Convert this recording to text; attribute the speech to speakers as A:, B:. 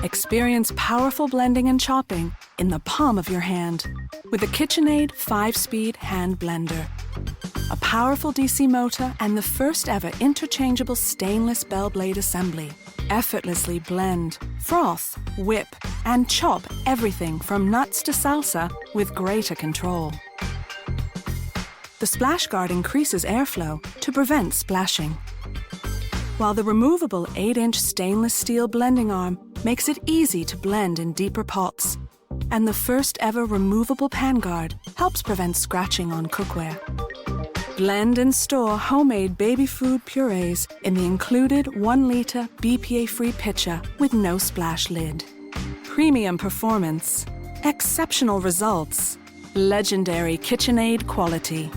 A: Experience powerful blending and chopping in the palm of your hand with the KitchenAid 5-speed hand blender. A powerful DC motor and the first ever interchangeable stainless bell blade assembly. Effortlessly blend, froth, whip, and chop everything from nuts to salsa with greater control. The splash guard increases airflow to prevent splashing, while the removable 8-inch stainless steel blending arm makes it easy to blend in deeper pots. And the first ever removable pan guard helps prevent scratching on cookware. Blend and store homemade baby food purees in the included 1-liter BPA-free pitcher with no splash lid. Premium performance, exceptional results, legendary KitchenAid quality.